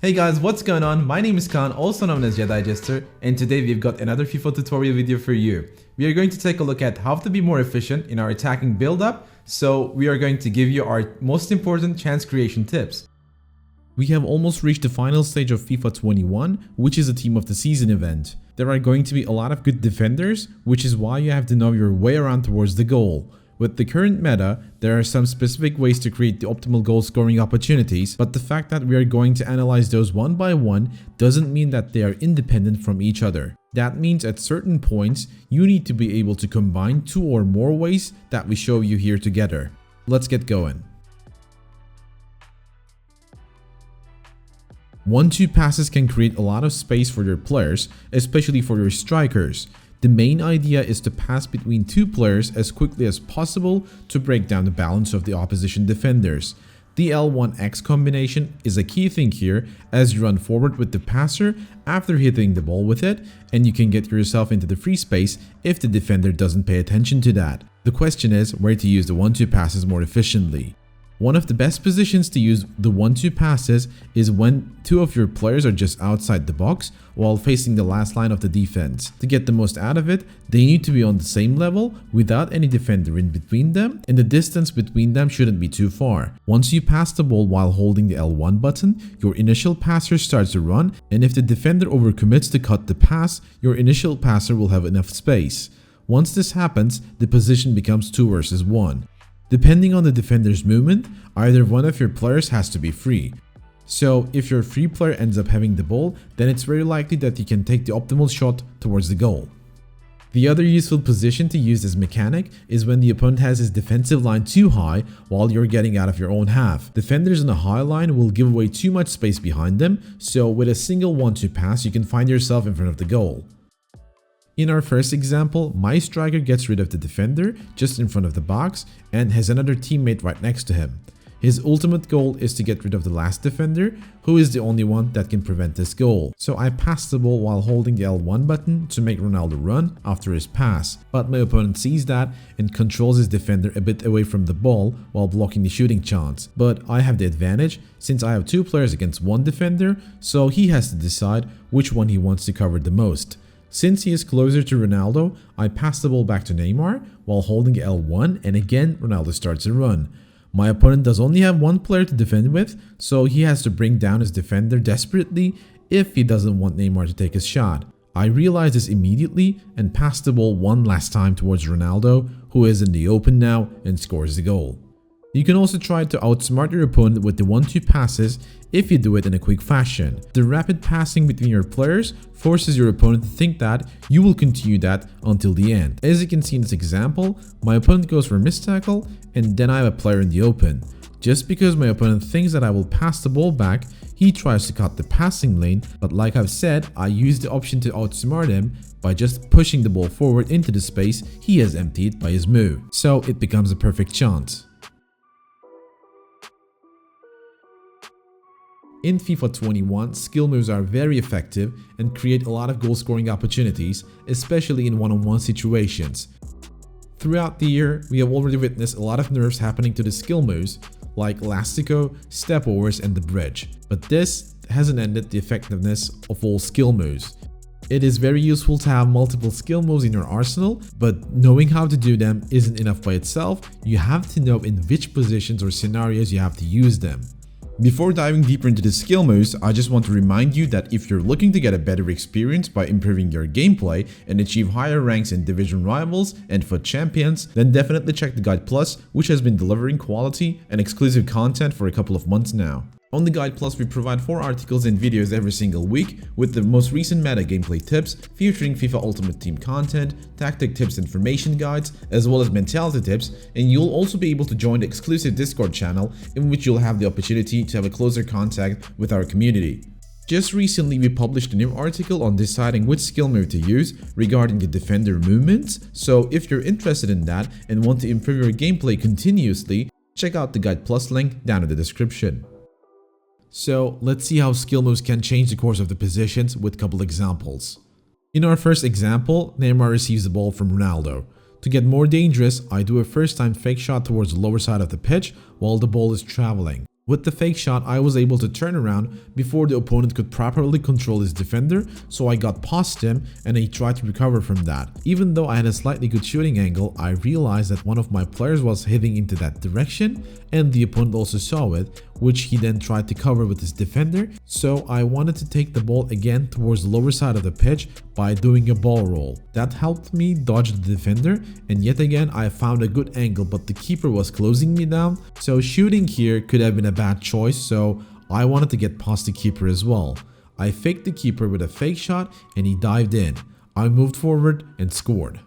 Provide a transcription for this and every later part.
Hey guys, what's going on? My name is Kaan, also known as Jedi Jester, and today we've got another FIFA tutorial video for you. We are going to take a look at how to be more efficient in our attacking build-up, so we are going to give you our most important chance creation tips. We have almost reached the final stage of FIFA 21, which is a Team of the Season event. There are going to be a lot of good defenders, which is why you have to know your way around towards the goal. With the current meta, there are some specific ways to create the optimal goal scoring opportunities, but the fact that we are going to analyze those one by one doesn't mean that they are independent from each other. That means at certain points, you need to be able to combine two or more ways that we show you here together. Let's get going. 1-2 passes can create a lot of space for your players, especially for your strikers. The main idea is to pass between two players as quickly as possible to break down the balance of the opposition defenders. The L1X combination is a key thing here, as you run forward with the passer after hitting the ball with it, and you can get yourself into the free space if the defender doesn't pay attention to that. The question is where to use the 1-2 passes more efficiently. One of the best positions to use the 1-2 passes is when two of your players are just outside the box while facing the last line of the defense. To get the most out of it, they need to be on the same level without any defender in between them, and the distance between them shouldn't be too far. Once you pass the ball while holding the L1 button, your initial passer starts to run, and if the defender overcommits to cut the pass, your initial passer will have enough space. Once this happens, the position becomes 2 versus 1. Depending on the defender's movement, either one of your players has to be free. So if your free player ends up having the ball, then it's very likely that you can take the optimal shot towards the goal. The other useful position to use as mechanic is when the opponent has his defensive line too high while you're getting out of your own half. Defenders in a high line will give away too much space behind them, so with a single 1-2 pass you can find yourself in front of the goal. In our first example, my striker gets rid of the defender just in front of the box and has another teammate right next to him. His ultimate goal is to get rid of the last defender, who is the only one that can prevent this goal. So I pass the ball while holding the L1 button to make Ronaldo run after his pass, but my opponent sees that and controls his defender a bit away from the ball while blocking the shooting chance. But I have the advantage since I have two players against one defender, so he has to decide which one he wants to cover the most. Since he is closer to Ronaldo, I pass the ball back to Neymar while holding L1, and again Ronaldo starts a run. My opponent does only have one player to defend with, so he has to bring down his defender desperately if he doesn't want Neymar to take his shot. I realize this immediately and pass the ball one last time towards Ronaldo, who is in the open now and scores the goal. You can also try to outsmart your opponent with the 1-2 passes if you do it in a quick fashion. The rapid passing between your players forces your opponent to think that you will continue that until the end. As you can see in this example, my opponent goes for a missed tackle and then I have a player in the open. Just because my opponent thinks that I will pass the ball back, he tries to cut the passing lane, but like I've said, I use the option to outsmart him by just pushing the ball forward into the space he has emptied by his move. So it becomes a perfect chance. In FIFA 21, skill moves are very effective and create a lot of goal scoring opportunities, especially in one-on-one situations. Throughout the year, we have already witnessed a lot of nerfs happening to the skill moves, like Elastico, Step Overs and the Bridge, but this hasn't ended the effectiveness of all skill moves. It is very useful to have multiple skill moves in your arsenal, but knowing how to do them isn't enough by itself. You have to know in which positions or scenarios you have to use them. Before diving deeper into the skill moves, I just want to remind you that if you're looking to get a better experience by improving your gameplay and achieve higher ranks in division rivals and FUT champions, then definitely check the Guide Plus, which has been delivering quality and exclusive content for a couple of months now. On the Guide Plus, we provide 4 articles and videos every single week with the most recent meta gameplay tips featuring FIFA Ultimate Team content, tactic tips and formation guides, as well as mentality tips, and you'll also be able to join the exclusive Discord channel in which you'll have the opportunity to have a closer contact with our community. Just recently, we published a new article on deciding which skill move to use regarding the defender movements, so if you're interested in that and want to improve your gameplay continuously, check out the Guide Plus link down in the description. So let's see how skill moves can change the course of the positions with a couple examples. In our first example, Neymar receives the ball from Ronaldo. To get more dangerous, I do a first time fake shot towards the lower side of the pitch while the ball is traveling. With the fake shot, I was able to turn around before the opponent could properly control his defender, so I got past him and he tried to recover from that. Even though I had a slightly good shooting angle, I realized that one of my players was heading into that direction and the opponent also saw it, which he then tried to cover with his defender. So I wanted to take the ball again towards the lower side of the pitch by doing a ball roll. That helped me dodge the defender, and yet again I found a good angle, but the keeper was closing me down, so shooting here could have been a bad choice, so I wanted to get past the keeper as well. I faked the keeper with a fake shot and he dived in. I moved forward and scored.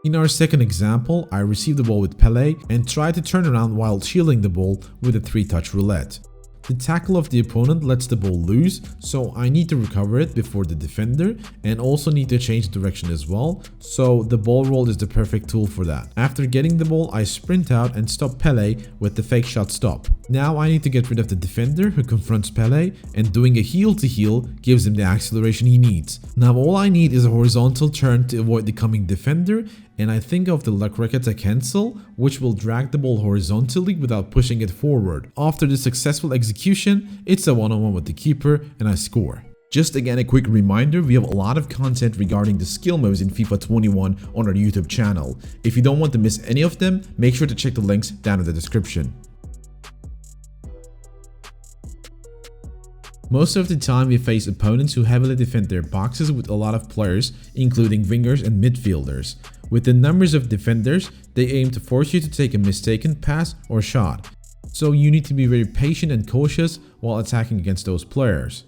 In our second example, I received the ball with Pele and tried to turn around while shielding the ball with a 3-touch roulette. The tackle of the opponent lets the ball loose, so I need to recover it before the defender and also need to change direction as well, so the ball roll is the perfect tool for that. After getting the ball, I sprint out and stop Pele with the fake shot stop. Now I need to get rid of the defender who confronts Pele, and doing a heel to heel gives him the acceleration he needs. Now all I need is a horizontal turn to avoid the coming defender, and I think of the luck Raketa cancel, which will drag the ball horizontally without pushing it forward. After the successful execution, it's a one-on-one with the keeper and I score. Just again a quick reminder, we have a lot of content regarding the skill modes in FIFA 21 on our YouTube channel. If you don't want to miss any of them, make sure to check the links down in the description. Most of the time we face opponents who heavily defend their boxes with a lot of players, including wingers and midfielders. With the numbers of defenders, they aim to force you to take a mistaken pass or shot. So you need to be very patient and cautious while attacking against those players.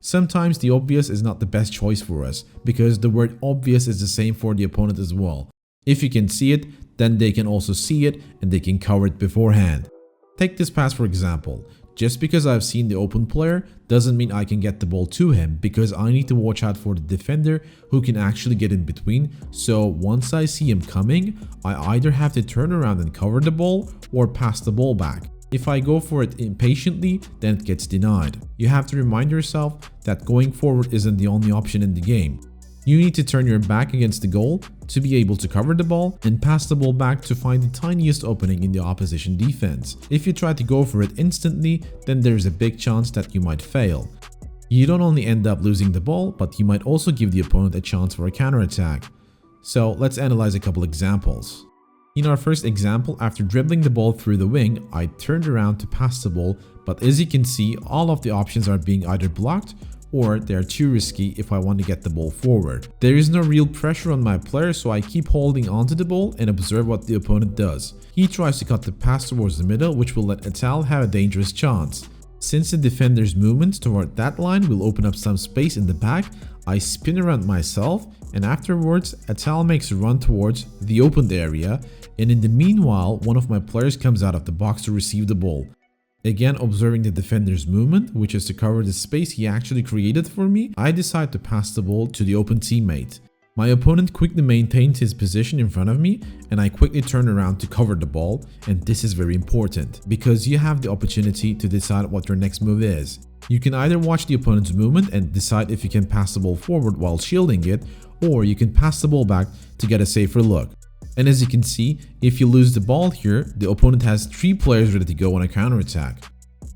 Sometimes the obvious is not the best choice for us, because the word obvious is the same for the opponent as well. If you can see it, then they can also see it and they can cover it beforehand. Take this pass for example. Just because I've seen the open player doesn't mean I can get the ball to him, because I need to watch out for the defender who can actually get in between. So once I see him coming, I either have to turn around and cover the ball or pass the ball back. If I go for it impatiently, then it gets denied. You have to remind yourself that going forward isn't the only option in the game. You need to turn your back against the goal to be able to cover the ball and pass the ball back to find the tiniest opening in the opposition defense. If you try to go for it instantly, then there's a big chance that you might fail. You don't only end up losing the ball, but you might also give the opponent a chance for a counterattack. So let's analyze a couple examples. In our first example, after dribbling the ball through the wing, I turned around to pass the ball, but as you can see, all of the options are being either blocked or they are too risky if I want to get the ball forward. There is no real pressure on my player, so I keep holding onto the ball and observe what the opponent does. He tries to cut the pass towards the middle, which will let Atal have a dangerous chance. Since the defender's movements toward that line will open up some space in the back, I spin around myself, and afterwards Atal makes a run towards the opened area, and in the meanwhile one of my players comes out of the box to receive the ball. Again, observing the defender's movement, which is to cover the space he actually created for me, I decide to pass the ball to the open teammate. My opponent quickly maintains his position in front of me, and I quickly turn around to cover the ball, and this is very important because you have the opportunity to decide what your next move is. You can either watch the opponent's movement and decide if you can pass the ball forward while shielding it, or you can pass the ball back to get a safer look. And as you can see, if you lose the ball here, the opponent has 3 players ready to go on a counterattack.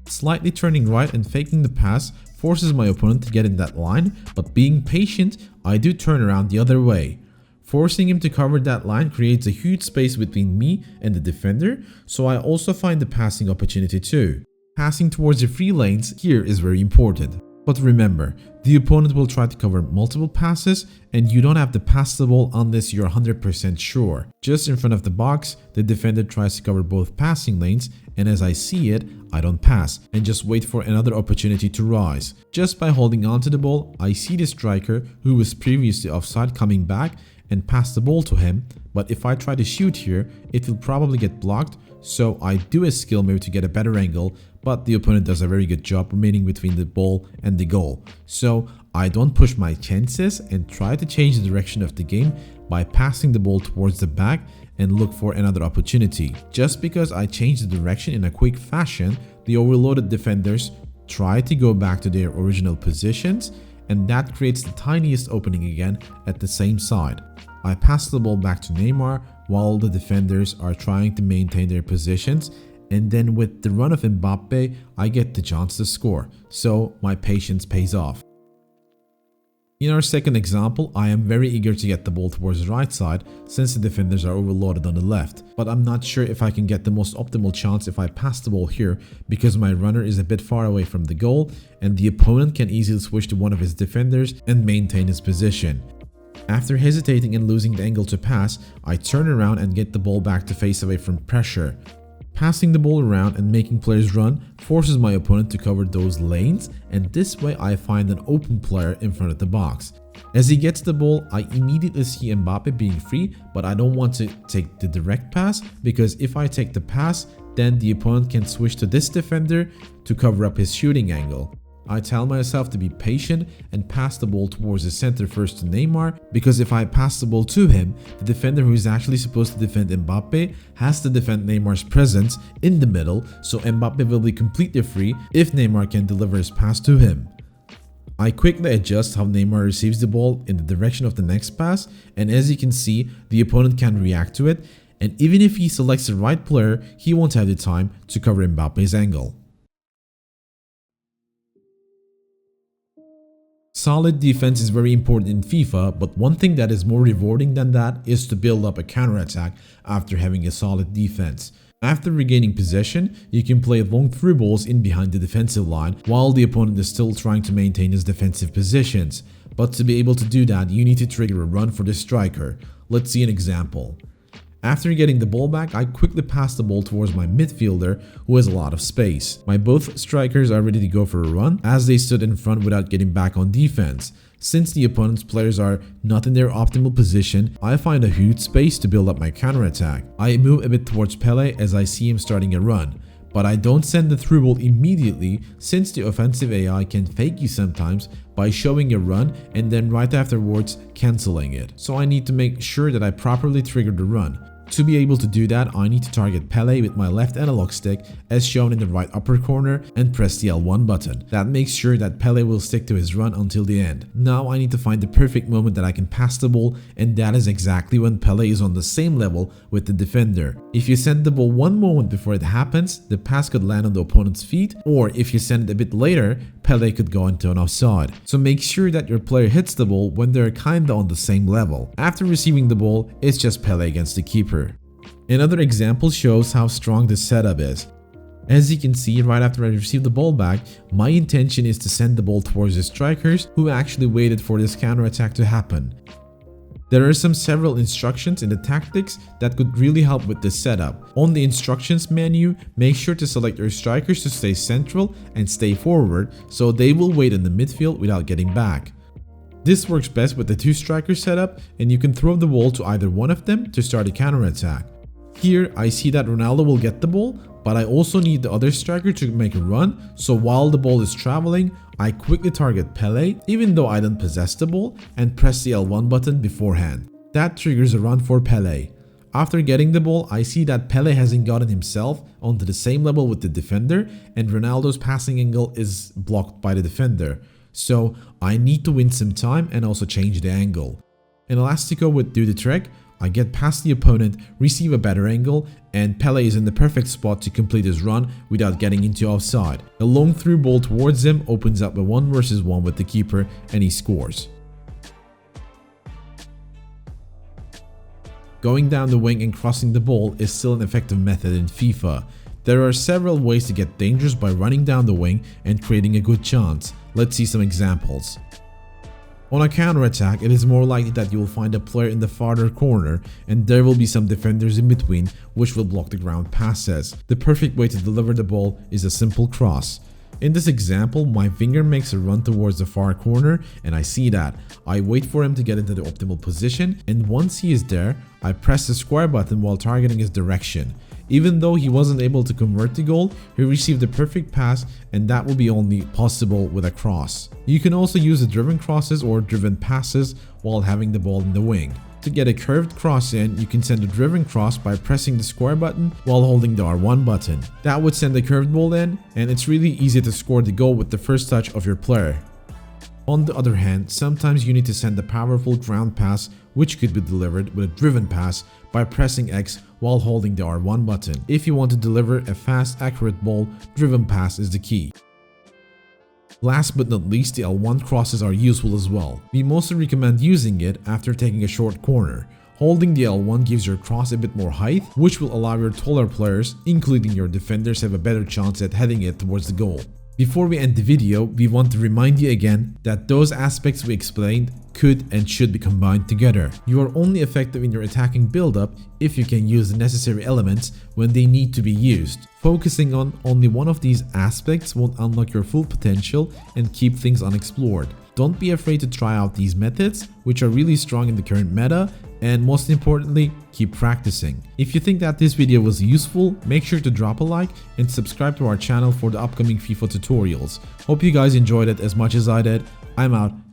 Slightly turning right and faking the pass forces my opponent to get in that line, but being patient, I do turn around the other way. Forcing him to cover that line creates a huge space between me and the defender, so I also find the passing opportunity too. Passing towards the free lanes here is very important. But remember, the opponent will try to cover multiple passes and you don't have to pass the ball unless you're 100% sure. Just in front of the box, the defender tries to cover both passing lanes, and as I see it, I don't pass and just wait for another opportunity to rise. Just by holding on to the ball, I see the striker who was previously offside coming back and pass the ball to him, but if I try to shoot here, it will probably get blocked, so I do a skill move to get a better angle, but the opponent does a very good job remaining between the ball and the goal. So I don't push my chances and try to change the direction of the game by passing the ball towards the back and look for another opportunity. Just because I change the direction in a quick fashion, the overloaded defenders try to go back to their original positions, and that creates the tiniest opening again at the same side. I pass the ball back to Neymar while the defenders are trying to maintain their positions, and then with the run of Mbappe, I get the chance to score, so my patience pays off. In our second example, I am very eager to get the ball towards the right side since the defenders are overloaded on the left, but I'm not sure if I can get the most optimal chance if I pass the ball here because my runner is a bit far away from the goal and the opponent can easily switch to one of his defenders and maintain his position. After hesitating and losing the angle to pass, I turn around and get the ball back to face away from pressure. Passing the ball around and making players run forces my opponent to cover those lanes, and this way I find an open player in front of the box. As he gets the ball, I immediately see Mbappe being free, but I don't want to take the direct pass because if I take the pass, then the opponent can switch to this defender to cover up his shooting angle. I tell myself to be patient and pass the ball towards the center first to Neymar, because if I pass the ball to him, the defender who is actually supposed to defend Mbappe has to defend Neymar's presence in the middle, so Mbappe will be completely free if Neymar can deliver his pass to him. I quickly adjust how Neymar receives the ball in the direction of the next pass, and as you can see, the opponent can react to it, and even if he selects the right player, he won't have the time to cover Mbappe's angle. Solid defense is very important in FIFA, but one thing that is more rewarding than that is to build up a counterattack after having a solid defense. After regaining possession, you can play long through balls in behind the defensive line while the opponent is still trying to maintain his defensive positions. But to be able to do that, you need to trigger a run for the striker. Let's see an example. After getting the ball back, I quickly pass the ball towards my midfielder who has a lot of space. My both strikers are ready to go for a run as they stood in front without getting back on defense. Since the opponent's players are not in their optimal position, I find a huge space to build up my counterattack. I move a bit towards Pele as I see him starting a run. But I don't send the through ball immediately since the offensive AI can fake you sometimes by showing a run and then right afterwards cancelling it. So I need to make sure that I properly trigger the run. To be able to do that, I need to target Pele with my left analog stick as shown in the right upper corner and press the L1 button. That makes sure that Pele will stick to his run until the end. Now I need to find the perfect moment that I can pass the ball, and that is exactly when Pele is on the same level with the defender. If you send the ball one moment before it happens, the pass could land on the opponent's feet, or if you send it a bit later, Pele could go into an offside. So make sure that your player hits the ball when they're kinda on the same level. After receiving the ball, it's just Pele against the keeper. Another example shows how strong this setup is. As you can see, right after I received the ball back, my intention is to send the ball towards the strikers who actually waited for this counterattack to happen. There are several instructions in the tactics that could really help with this setup. On the instructions menu, make sure to select your strikers to stay central and stay forward so they will wait in the midfield without getting back. This works best with the two striker setup, and you can throw the ball to either one of them to start a counterattack. Here I see that Ronaldo will get the ball, but I also need the other striker to make a run, so while the ball is traveling, I quickly target Pele even though I don't possess the ball and press the L1 button beforehand. That triggers a run for Pele. After getting the ball, I see that Pele hasn't gotten himself onto the same level with the defender and Ronaldo's passing angle is blocked by the defender. So I need to win some time and also change the angle. An Elastico would do the trick. I get past the opponent, receive a better angle, and Pele is in the perfect spot to complete his run without getting into offside. A long through ball towards him opens up a 1 versus 1 with the keeper and he scores. Going down the wing and crossing the ball is still an effective method in FIFA. There are several ways to get dangerous by running down the wing and creating a good chance. Let's see some examples. On a counter-attack, it is more likely that you will find a player in the farther corner and there will be some defenders in between which will block the ground passes. The perfect way to deliver the ball is a simple cross. In this example, my winger makes a run towards the far corner and I see that. I wait for him to get into the optimal position, and once he is there, I press the square button while targeting his direction. Even though he wasn't able to convert the goal, he received the perfect pass, and that will be only possible with a cross. You can also use the driven crosses or driven passes while having the ball in the wing. To get a curved cross in, you can send a driven cross by pressing the square button while holding the R1 button. That would send the curved ball in, and it's really easy to score the goal with the first touch of your player. On the other hand, sometimes you need to send a powerful ground pass which could be delivered with a driven pass by pressing X while holding the R1 button. If you want to deliver a fast, accurate ball, driven pass is the key. Last but not least, the L1 crosses are useful as well. We mostly recommend using it after taking a short corner. Holding the L1 gives your cross a bit more height, which will allow your taller players, including your defenders, have a better chance at heading it towards the goal. Before we end the video, we want to remind you again that those aspects we explained could and should be combined together. You are only effective in your attacking build-up if you can use the necessary elements when they need to be used. Focusing on only one of these aspects won't unlock your full potential and keep things unexplored. Don't be afraid to try out these methods, which are really strong in the current meta, and most importantly, keep practicing. If you think that this video was useful, make sure to drop a like and subscribe to our channel for the upcoming FIFA tutorials. Hope you guys enjoyed it as much as I did. I'm out.